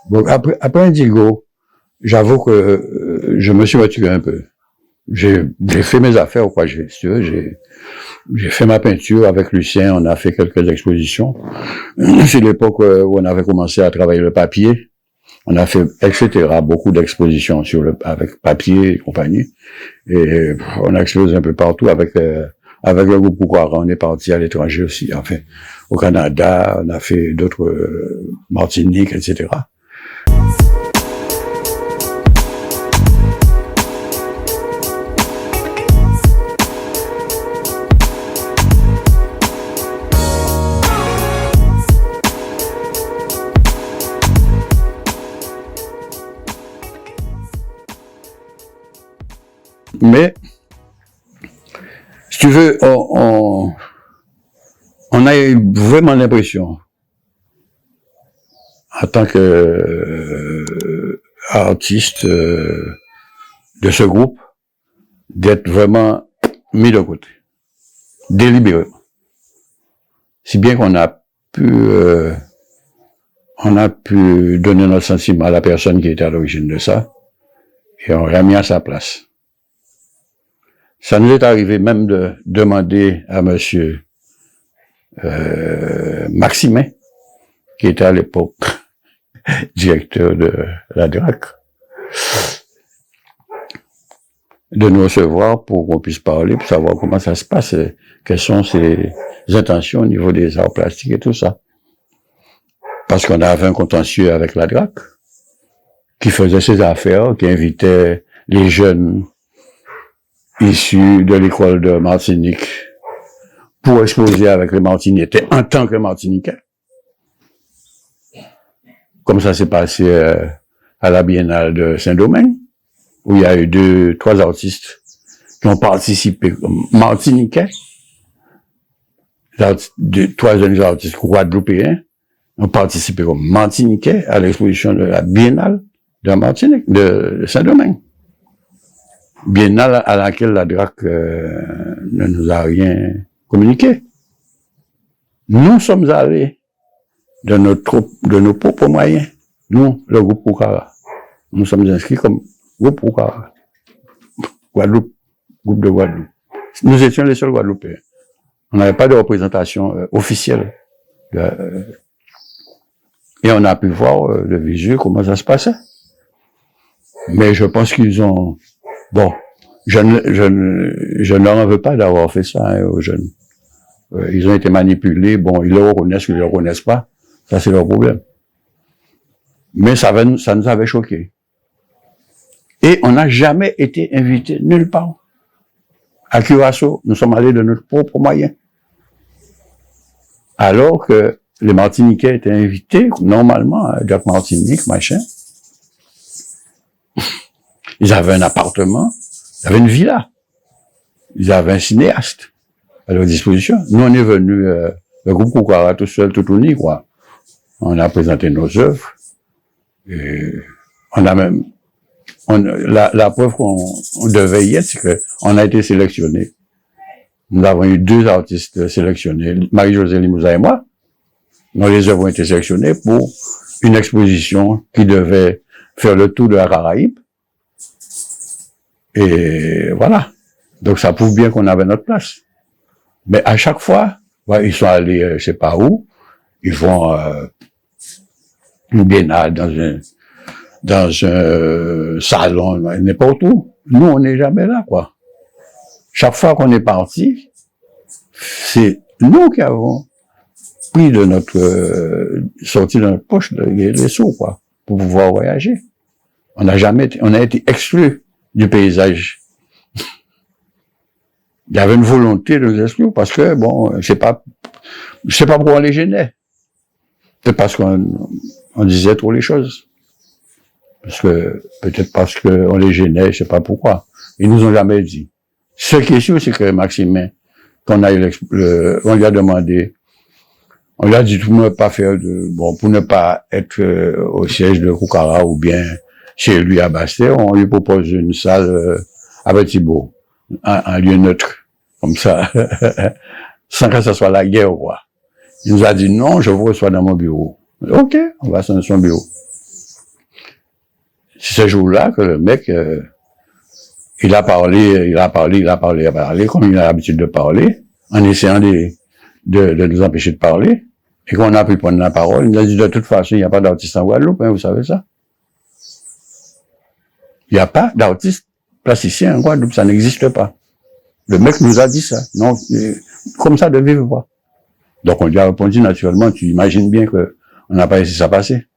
Bon, après Indigo, j'avoue que je me suis retiré un peu. J'ai fait mes affaires, quoi. J'ai fait ma peinture avec Lucien, on a fait quelques expositions. C'est l'époque où on avait commencé à travailler le papier. On a fait, etc., beaucoup d'expositions avec papier et compagnie. Et on a exposé un peu partout avec le groupe Poukwara. On est parti à l'étranger aussi, enfin, au Canada, on a fait d'autres, Martinique, etc. Mais, si tu veux, on a eu vraiment l'impression, en tant que artiste de ce groupe, d'être vraiment mis de côté, délibérément. Si bien qu'on a pu donner notre sentiment à la personne qui était à l'origine de ça, et on l'a mis à sa place. Ça nous est arrivé même de demander à monsieur Maximin, qui était à l'époque directeur de la DRAC, de nous recevoir pour qu'on puisse parler, pour savoir comment ça se passe, quelles sont ses intentions au niveau des arts plastiques et tout ça. Parce qu'on avait un contentieux avec la DRAC, qui faisait ses affaires, qui invitait les jeunes issus de l'école de Martinique pour exposer avec les Martiniquais en tant que Martiniquais. Comme ça s'est passé à la Biennale de Saint-Domingue, où il y a eu 3 artistes qui ont participé comme Martiniquais, 3 jeunes artistes guadeloupéens ont participé comme Martiniquais à l'exposition de la Biennale de Martinique, de Saint-Domingue. Biennale à laquelle la DRAC ne nous a rien communiqué. Nous sommes allés de nos propres moyens, nous, le groupe Poukwara. Nous sommes inscrits comme groupe Poukwara. Guadeloupe, groupe de Guadeloupe. Nous étions les seuls Guadeloupéens. On n'avait pas de représentation officielle. Et on a pu voir le visu, comment ça se passait. Mais je pense qu'ils ont... Bon, je ne leur en veux pas d'avoir fait ça aux jeunes. Ils ont été manipulés, bon, ils le reconnaissent ou ils ne le reconnaissent pas, ça c'est leur problème. Mais ça nous avait choqués. Et on n'a jamais été invités nulle part. À Curaçao, nous sommes allés de notre propre moyen. Alors que les Martiniquais étaient invités, normalement, à Jack Martinique, machin. Ils avaient un appartement, ils avaient une villa, ils avaient un cinéaste à leur disposition. Nous, on est venus, le groupe Poukwara tout seul, tout uni, quoi. On a présenté nos œuvres, et on a même, la preuve qu'on devait y être, c'est qu'on a été sélectionnés. Nous avons eu 2 artistes sélectionnés, Marie-Josée Limouza et moi. Nos les œuvres ont été sélectionnées pour une exposition qui devait faire le tour de la Caraïbe. Et voilà. Donc ça prouve bien qu'on avait notre place. Mais à chaque fois, ouais, ils sont allés, je sais pas où, ils vont une biennale dans un salon, n'importe où. Nous, on n'est jamais là, quoi. Chaque fois qu'on est parti, c'est nous qui avons pris de notre sorti de notre poche les sous, quoi, pour pouvoir voyager. On a été exclus du paysage. Il y avait une volonté de nous exclure parce que, bon, je sais pas pourquoi on les gênait. C'est parce qu'on disait trop les choses. Peut-être parce qu'on les gênait, je sais pas pourquoi. Ils nous ont jamais dit. Ce qui est sûr, c'est que Maximin, on lui a demandé, on lui a dit pour ne pas pour ne pas être au siège de Poukwara ou bien chez lui à Bastet, on lui propose une salle à Petit-Beau, un lieu neutre, comme ça, sans que ce soit la guerre, quoi. Il nous a dit non, je vous reçois dans mon bureau. Ok, on va dans son bureau. c'est ce jour-là que le mec, il a parlé, comme il a l'habitude de parler, en essayant de nous empêcher de parler, et qu'on a pu prendre la parole. Il nous a dit, de toute façon, il n'y a pas d'autiste en Guadeloupe, hein, vous savez ça? Il n'y a pas d'autiste plasticien en Guadeloupe, ça n'existe pas. Le mec nous a dit ça. Non, comme ça de vivre pas. Donc on lui a répondu naturellement, tu imagines bien que on n'a pas laissé ça passer.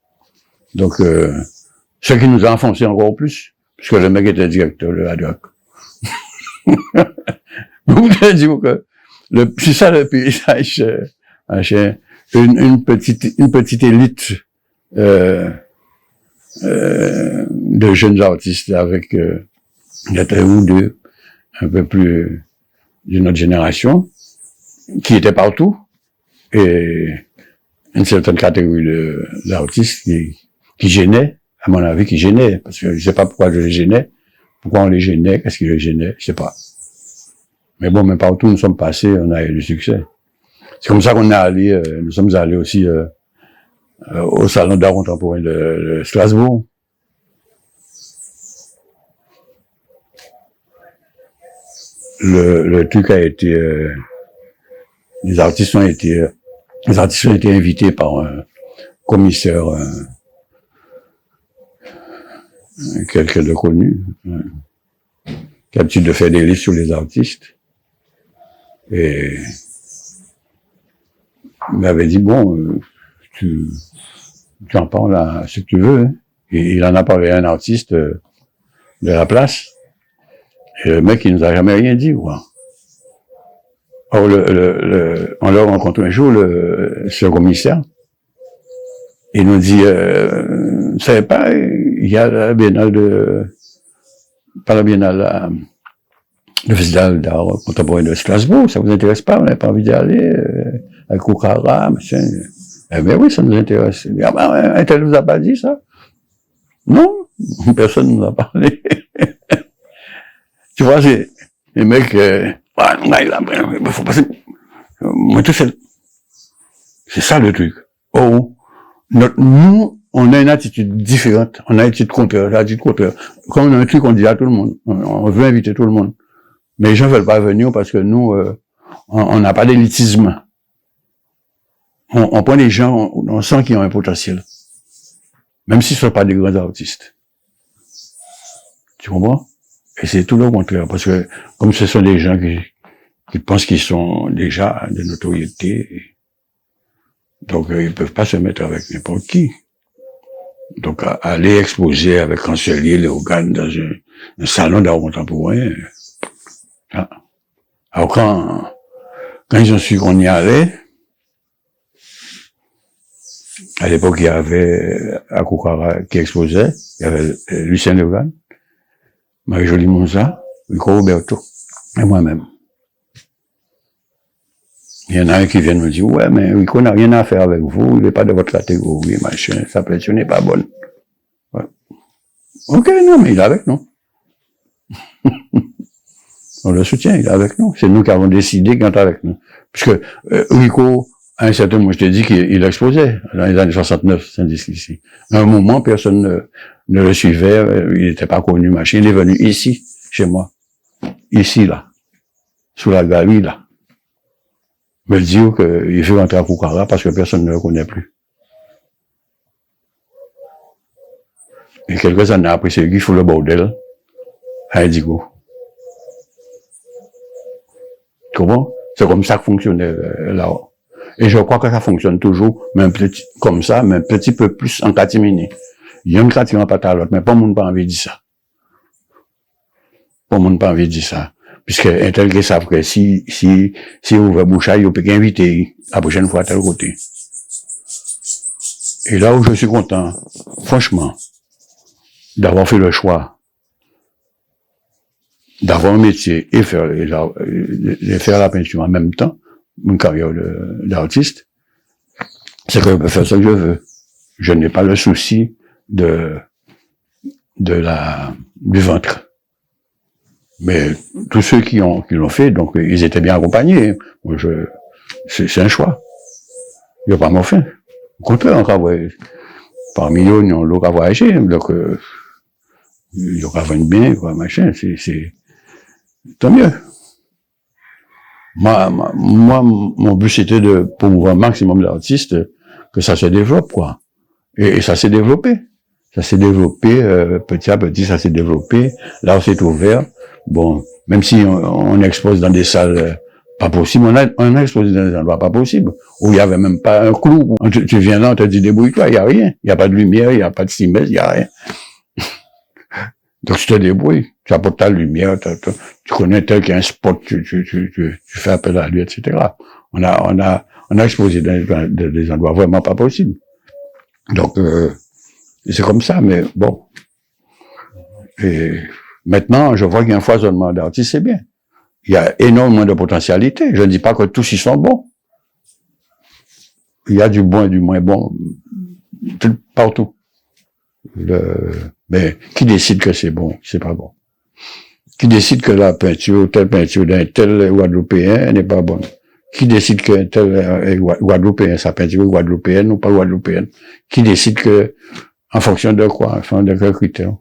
Donc, ce qui nous a enfoncé encore plus, puisque le mec était directeur de la DOC. Vous voulez dire que c'est ça le paysage, une petite élite de jeunes artistes avec il y a un ou deux un peu plus d'une autre génération qui étaient partout et une certaine catégorie d'artistes qui gênaient, à mon avis, qui gênaient, parce que je sais pas pourquoi je les gênais, pourquoi on les gênait, qu'est-ce qui les gênait, je sais pas. Mais bon, mais partout nous sommes passés, on a eu du succès. C'est comme ça qu'on est allé, nous sommes allés aussi au Salon d'art contemporain de Strasbourg. Le truc a été, les artistes ont été invités par un commissaire, quelqu'un de connu, qui a l'habitude de faire des listes sur les artistes. Et il m'avait dit, bon, tu en parles à ce que tu veux. Hein. Et il en a parlé à un artiste de la place. Et le mec, il nous a jamais rien dit, quoi. Or, on l'a rencontré un jour, ce commissaire. Il nous dit, vous savez pas, il y a la biennale pas la biennale, le festival d'art contemporain de Strasbourg, ça vous intéresse pas, vous n'avez pas envie d'y aller, avec Koukara, machin. Eh bien oui, ça nous intéresse. Ah ben, un tel vous a pas dit ça? Non, personne ne nous a parlé. Tu vois, c'est les mecs, il faut passer. Moi, tout c'est ça le truc. Oh, nous, on a une attitude différente. On a une attitude contraire, Comme on a un truc, on dit à tout le monde. On veut inviter tout le monde. Mais les gens veulent pas venir parce que nous, on n'a pas d'élitisme. On prend des gens, on sent qu'ils ont un potentiel. Même s'ils ne sont pas des grands artistes. Tu comprends? Et c'est tout le contraire, parce que comme ce sont des gens qui pensent qu'ils sont déjà de notoriété, donc ils peuvent pas se mettre avec n'importe qui. Donc aller exposer avec Chancelier, les organes dans un salon d'art contemporain. Alors quand ils ont su qu'on y allait, à l'époque il y avait à Koukara qui exposait, il y avait Lucien Legan, Marie-Jolie Monza, Rico Roberto, et moi-même. Il y en a un qui vient me dire, ouais, mais Rico n'a rien à faire avec vous, il n'est pas de votre catégorie, machin, sa pression n'est pas bonne. Ouais. Ok, non, mais il est avec nous. On le soutient, il est avec nous. C'est nous qui avons décidé qu'il est avec nous. Puisque Rico, à un certain moment, je t'ai dit qu'il exposait dans les années 69, 70 ici. À un moment, personne ne le suivait, il n'était pas connu, machin. Il est venu ici, chez moi. Ici, là. Sous la galerie, là. Me dire qu'il veut rentrer à Koukara parce que personne ne le connaît plus. Et quelques années après, c'est lui qui fout le bordel à Indigo. Comment? C'est comme ça que fonctionnait là-haut. Et je crois que ça fonctionne toujours, mais un petit, comme ça, mais un petit peu plus en catimini. Il y a une catimini pas à l'autre, mais pas monde pas envie de dire ça. Pas monde pas envie de dire ça. Puisque un tel qui savent que si vous ouvre bouche, il peut inviter la prochaine fois à tel côté. Et là où je suis content, franchement, d'avoir fait le choix d'avoir un métier et faire la peinture en même temps, une carrière d'artiste, c'est que je peux faire ce que je veux. Je n'ai pas le souci du ventre. Mais tous ceux qui l'ont fait, donc ils étaient bien accompagnés. C'est un choix. Il n'y a pas m'en faire. Au contraire, encore, parmi eux, ils ont l'autre à voyager. Donc, il y aura bien, quoi, machin, c'est, tant mieux. Moi, mon but, c'était de promouvoir un maximum d'artistes, que ça se développe, quoi. Et ça s'est développé. Ça s'est développé, petit à petit, ça s'est développé. Là, on s'est ouvert. Bon, même si on expose dans des salles pas possibles, on a exposé dans des endroits pas possibles, où il y avait même pas un clou. Tu viens là, on te dit débrouille-toi, il y a rien. Il y a pas de lumière, il y a pas de cimès, il y a rien. Donc, tu te débrouilles. Tu apportes ta lumière, tu connais tel qu'il y a un spot, tu fais appel à lui, etc. On a exposé dans des endroits vraiment pas possibles. Donc, c'est comme ça, mais bon. Et maintenant, je vois qu'il y a un foisonnement d'artistes, c'est bien. Il y a énormément de potentialités. Je ne dis pas que tous y sont bons. Il y a du bon et du moins bon partout. Mais qui décide que c'est bon, c'est pas bon? Qui décide que la peinture, telle peinture d'un tel Guadeloupéen n'est pas bonne? Qui décide que tel Guadeloupéen, sa peinture est guadeloupéenne ou pas guadeloupéenne? Qui décide que, en fonction de quoi, en fonction de quels critères?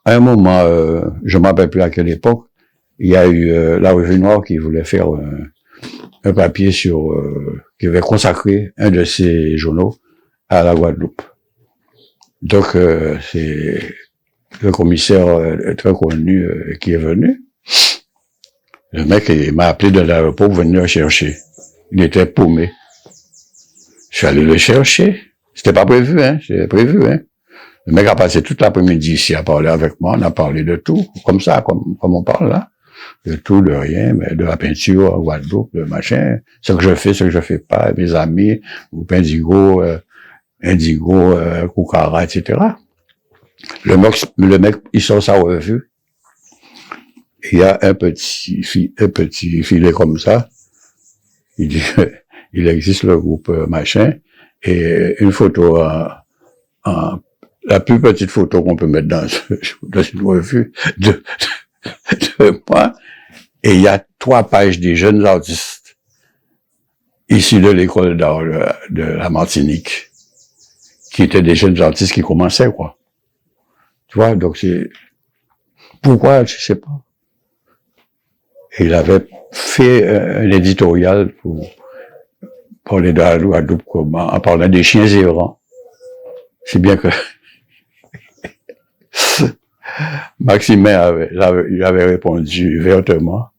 À un moment, je ne me rappelle plus à quelle époque, il y a eu la Revue Noire qui voulait faire un papier qui avait consacré un de ses journaux à la Guadeloupe. Donc, c'est le commissaire très connu qui est venu. Le mec, il m'a appelé de l'aéroport pour venir le chercher. Il était paumé. Je suis allé le chercher. C'était pas prévu, hein. C'était prévu, hein. Le mec a passé toute l'après-midi ici à parler avec moi. On a parlé de tout, comme ça, comme on parle là. De tout, de rien, mais de la peinture, Guadeloupe, de machin. Ce que je fais, ce que je fais pas, mes amis, ou Indigo, Koukara, etc. Le mec, il sort sa revue. Il y a un petit filet comme ça. Il dit, il existe le groupe machin, et une photo la plus petite photo qu'on peut mettre dans une revue de moi, et il y a 3 pages des jeunes artistes issus de l'école d'art de la Martinique, qui étaient des jeunes artistes qui commençaient, quoi. Tu vois, donc c'est, pourquoi, je sais pas. Et il avait fait un éditorial pour parler de la Guadeloupe, en parlant des chiens errants. C'est bien que Maximin il avait répondu vertement,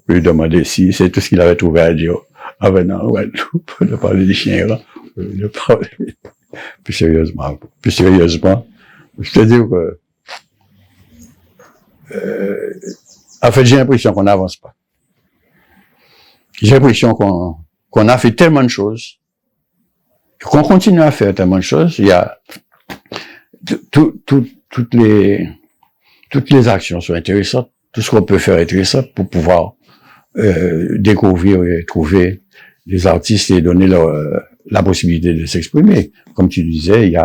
lui demander si c'est tout ce qu'il avait trouvé à dire en venant à Guadeloupe, de parler des chiens errants, de parler plus sérieusement, je te dis que en fait, j'ai l'impression qu'on n'avance pas. J'ai l'impression qu'on a fait tellement de choses, qu'on continue à faire tellement de choses. Il y a toutes les actions sont intéressantes, tout ce qu'on peut faire est intéressant pour pouvoir découvrir et trouver des artistes et donner leur la possibilité de s'exprimer. Comme tu disais, il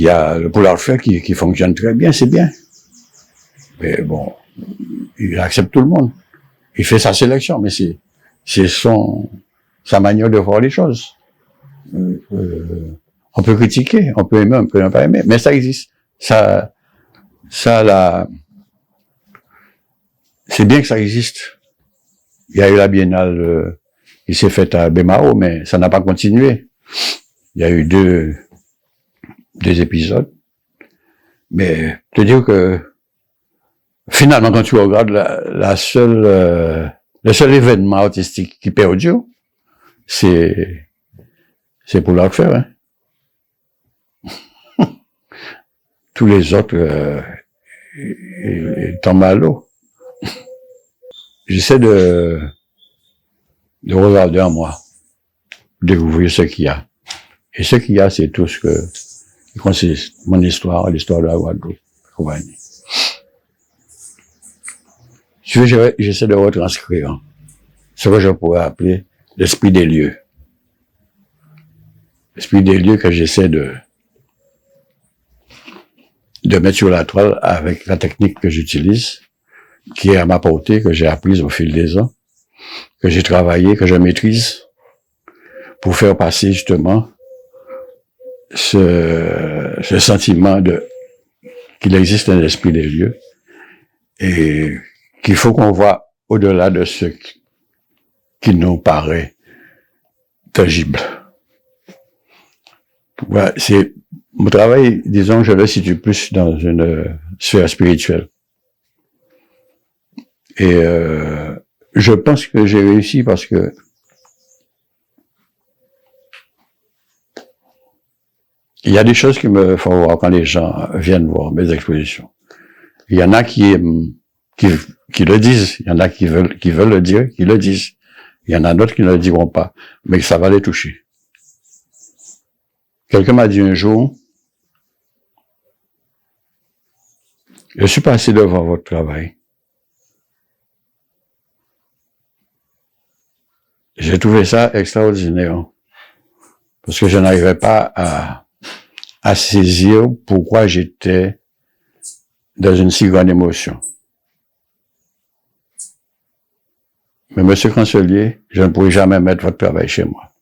y a le Polar Fair qui fonctionne très bien, c'est bien. Mais bon, il accepte tout le monde. Il fait sa sélection, mais c'est sa manière de voir les choses. On peut critiquer, on peut aimer, on peut ne pas aimer, mais ça existe. C'est bien que ça existe. Il y a eu la biennale, il s'est fait à Bémao, mais ça n'a pas continué. Il y a eu deux épisodes. Mais, te dire que, finalement, quand tu regardes le seul événement artistique qui perdure, c'est pour leur faire, hein. Tous les autres, ils tombent à l'eau. J'essaie de regarder en moi, découvrir ce qu'il y a. Et ce qu'il y a, c'est tout ce que consiste mon histoire, l'histoire de la Guadeloupe. J'essaie de retranscrire ce que je pourrais appeler l'esprit des lieux. L'esprit des lieux que j'essaie de mettre sur la toile avec la technique que j'utilise, qui est à ma portée, que j'ai apprise au fil des ans, que j'ai travaillé, que je maîtrise, pour faire passer justement ce sentiment qu'il existe un esprit des lieux et qu'il faut qu'on voit au-delà de ce qui nous paraît tangible. Voilà, c'est mon travail, disons, je le situe plus dans une sphère spirituelle. Et je pense que j'ai réussi parce que il y a des choses qui me font voir quand les gens viennent voir mes expositions. Il y en a qui le disent, il y en a qui veulent le dire, qui le disent. Il y en a d'autres qui ne le diront pas, mais ça va les toucher. Quelqu'un m'a dit un jour, je suis passé devant votre travail. J'ai trouvé ça extraordinaire, parce que je n'arrivais pas à saisir pourquoi j'étais dans une si grande émotion. Mais monsieur Chancelier, je ne pourrai jamais mettre votre travail chez moi.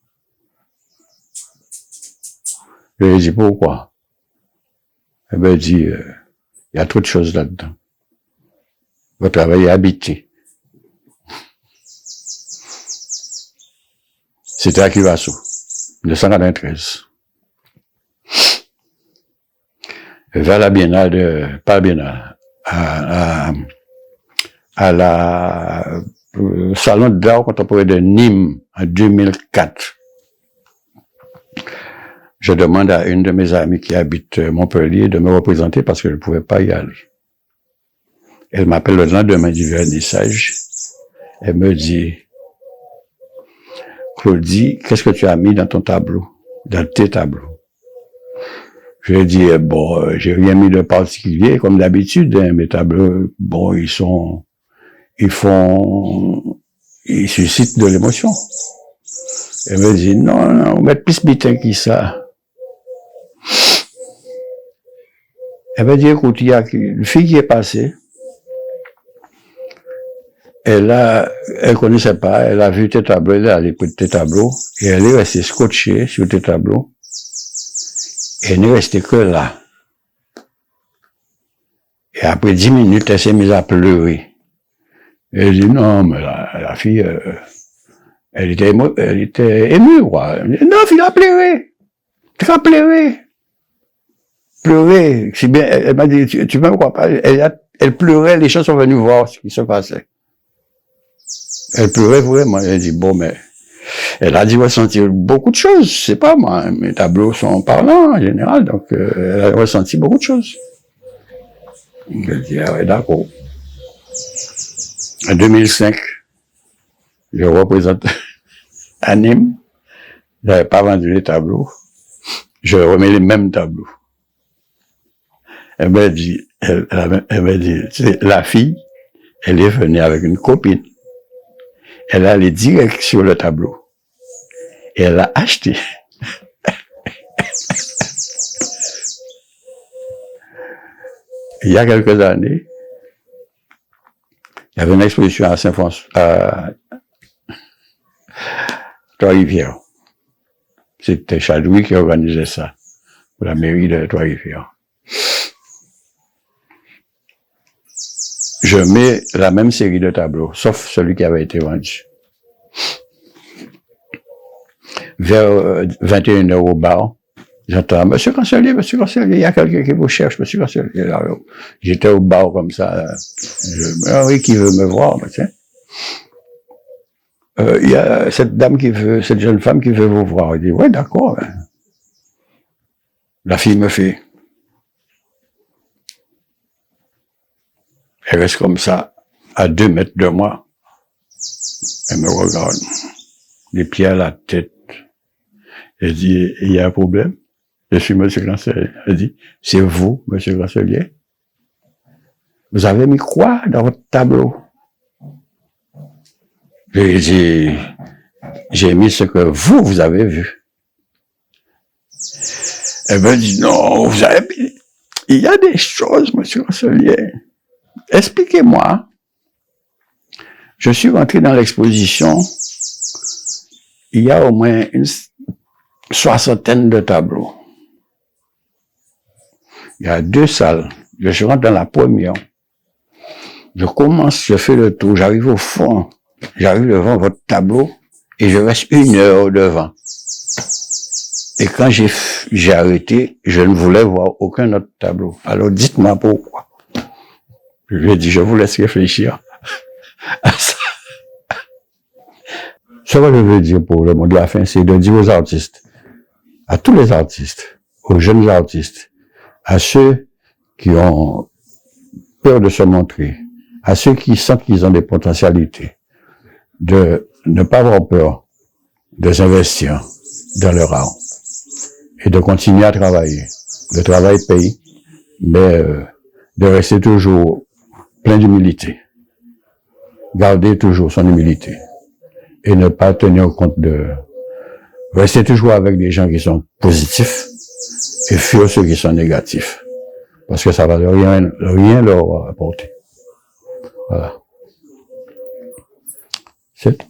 Je lui ai dit, pourquoi? Elle m'a dit, il y a trop de choses là-dedans. Votre travail est habité. C'était à Kivasso, 1993. Vers la biennale pas la biennale, à la salon d'art contemporain de Nîmes en 2004. Je demande à une de mes amies qui habite Montpellier de me représenter parce que je ne pouvais pas y aller. Elle m'appelle le lendemain du vernissage. Elle me dit, Claudie, qu'est-ce que tu as mis dans ton tableau, dans tes tableaux? Je lui ai dit, bon, j'ai rien mis de particulier, comme d'habitude, hein, mes tableaux, bon, ils suscitent de l'émotion. Elle me dit, non, on met plus bitin que ça. Elle m'a dit, écoute, il y a une fille qui est passée. Elle connaissait pas, elle a vu tes tableaux, elle a allé tes tableaux, et elle est restée scotchée sur tes tableaux. Et elle n'est restée que là. Et après 10 minutes, elle s'est mise à pleurer. Elle dit, non, mais la fille, elle était émue, quoi. Elle dit, non, fille, elle a pleuré. Tu as pleuré. Pleurer. C'est bien, elle m'a dit, tu me crois pas? Elle pleurait, les gens sont venus voir ce qui se passait. Elle pleurait vraiment. Elle dit, bon, mais, elle a dû ressentir beaucoup de choses. C'est pas moi. Mes tableaux sont parlants, en général, donc, elle a ressenti beaucoup de choses. Je dis, ah ouais, d'accord. En 2005, je représente à Nîmes. J'avais pas vendu les tableaux. Je remets les mêmes tableaux. Elle m'a dit, la fille, elle est venue avec une copine. Elle est allée direct sur le tableau. Et elle a acheté. Il y a quelques années, il y avait une exposition à Saint-François, à Trois-Rivières. C'était Chadoui qui organisait ça, pour la mairie de Trois-Rivières. Je mets la même série de tableaux, sauf celui qui avait été vendu. Vers 21h au bar, j'entends, Monsieur Chancelier, il y a quelqu'un qui vous cherche, Monsieur Chancelier. J'étais au bar comme ça. Oui, qui veut me voir, tiens. Il y a cette jeune femme qui veut vous voir. Il dit, ouais, d'accord. Ben. La fille me fait. Elle reste comme ça, à 2 mètres de moi. Elle me regarde. Les pieds à la tête. Elle dit, il y a un problème. Je suis Monsieur Chancelier. Elle dit, c'est vous, Monsieur Chancelier? Vous avez mis quoi dans votre tableau? Je lui ai dit, j'ai mis ce que vous avez vu. Elle me dit, non, vous avez mis... Il y a des choses, Monsieur Chancelier. Expliquez-moi. Je suis rentré dans l'exposition. Il y a au moins une 60aine de tableaux. Il y a 2 salles. Je rentre dans la première. Je commence, je fais le tour, j'arrive au fond, j'arrive devant votre tableau et je reste 1 heure devant. Et quand j'ai arrêté, je ne voulais voir aucun autre tableau. Alors dites-moi pourquoi. Je lui ai dit, je vous laisse réfléchir à ça. Ce que je veux dire pour le mot de la fin, c'est de dire aux artistes, à tous les artistes, aux jeunes artistes, à ceux qui ont peur de se montrer, à ceux qui sentent qu'ils ont des potentialités, de ne pas avoir peur de s'investir dans leur art et de continuer à travailler. Le travail paye, mais de rester toujours plein d'humilité, garder toujours son humilité et ne pas tenir compte de rester toujours avec des gens qui sont positifs et fuir ceux qui sont négatifs, parce que ça va rien leur apporter. Voilà. C'est tout.